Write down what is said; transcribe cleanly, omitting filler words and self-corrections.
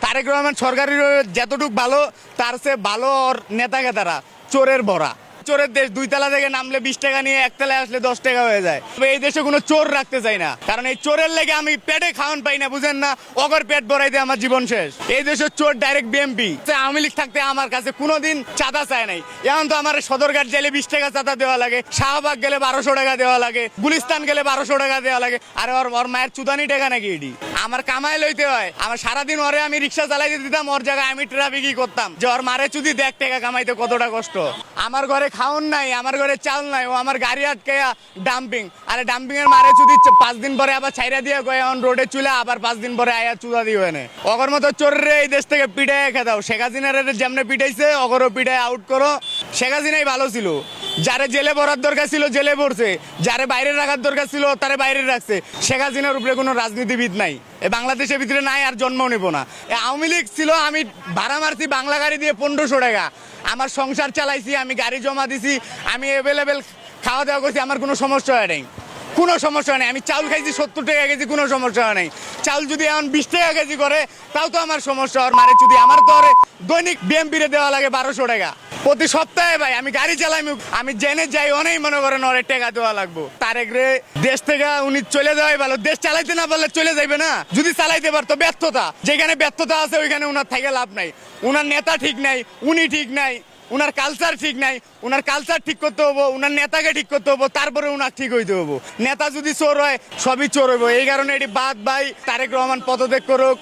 তারেক রহমান সরকারের যতটুক ভালো তার চেয়ে ভালো ওর নেতা খেতারা চোরের ভরা। চোরের দেশ, 2 তলা থেকে নামলে 20 টাকা নিয়ে 1 তলায় আসলে 10 টাকা হয়ে যায়। তবে এই দেশে কোনো চোর রাখতে চাই না, কারণ এই চোরের লেগে আমি পেটে খাওয়ান পাই না, বুঝেন না? অগর পেট ভরাইতে আমার জীবন শেষ। এই দেশের চোর ডাইরেক্ট বিএমপি। আওয়ামী লীগ থাকতে আমার কাছে কোনোদিন চাঁদা চায় নাই। এখন তো আমার সদরঘাট জেলে 20 টাকা চাঁদা দেওয়া লাগে, শাহবাগ গেলে 1200 টাকা দেওয়া লাগে, গুলিস্তান গেলে 1200 টাকা দেওয়া লাগে। আর ওর মায়ের চুদানি টাকা নাকি এটি? আমার কামাই লইতে হয়। আমার সারাদিন ওরে আমি রিক্সা চালাইতে দিতাম, ওর জায়গায় আমি ট্রাফিকই করতাম, যে ওর মারে চুদি দেখ টাকা কামাইতে কতটা কষ্ট। আমার ঘরে খাওন নাই, আমার ঘরে চাল নাই, ও আমার গাড়ি আটকে ডাম্পিং। আরে ডাম্পিং এর মারে চুদি 5 দিন পরে আবার ছাইরা দিয়ে গয় অন রোডে চুলে, আবার 5 দিন পরে আয়া চুদা দিয়ে এনে। অগর মতো চোররে এই দেশ থেকে পিটায় খেদাও। শেখ হাসিনার যেমনে পিটাইছে অগরও পিটায় আউট করো। শেখ হাসিনাই ভালো ছিল, যারে জেলে ভরার দরকার ছিল জেলে ভরছে, যারে বাইরে রাখার দরকার ছিল তারে বাইরে রাখছে। শেখ হাসিনার উপরে কোনো রাজনীতিবিদ নাই, এ বাংলাদেশের ভিতরে নাই, আর জন্মও নেব না। আওয়ামী লীগ ছিল, আমি ভাড়া মারছি বাংলা গাড়ি দিয়ে 1500 টাকা, আমার সংসার চালাইছি, আমি গাড়ি জমা দিছি, আমি অ্যাভেলেবেল খাওয়া দাওয়া করছি, আমার কোনো সমস্যা হয় নাই, কোনো সমস্যা নেই। আমি চাউল খাইছি 70 টাকা কেজি, কোনো সমস্যা হয় নাই। চাউল যদি এখন 20 টাকা কেজি করে তাও তো আমার সমস্যা। আর মারে যদি আমার তো দৈনিক বিএমপিরে দেওয়া লাগে 1200 টাকা প্রতি সপ্তাহে। ভাই আমি গাড়ি চালাই, আমি জেনে যাই অনেক মনে করেন ওরে টাকা দেওয়া লাগবো। তারেক রে দেশ থেকে উনি চলে যাওয়াই ভালো। দেশ চালাইতে না পারলে চলে যাইবে না, যদি চালাইতে পারতো। ব্যর্থতা, যেখানে ব্যর্থতা আছে ওইখানে উনার থেকে লাভ নাই। উনার নেতা ঠিক নাই, উনি ঠিক নাই, উনার কালচার ঠিক নাই। উনার কালচার ঠিক করতে হবো, উনার নেতাকে ঠিক করতে হবো, তারপরে উনার ঠিক হইতে হবো। নেতা যদি চোর হয় সবই চোর হইব। এই কারণে এটি বাদ ভাই, তারেক রহমান পদত্যাগ করুক।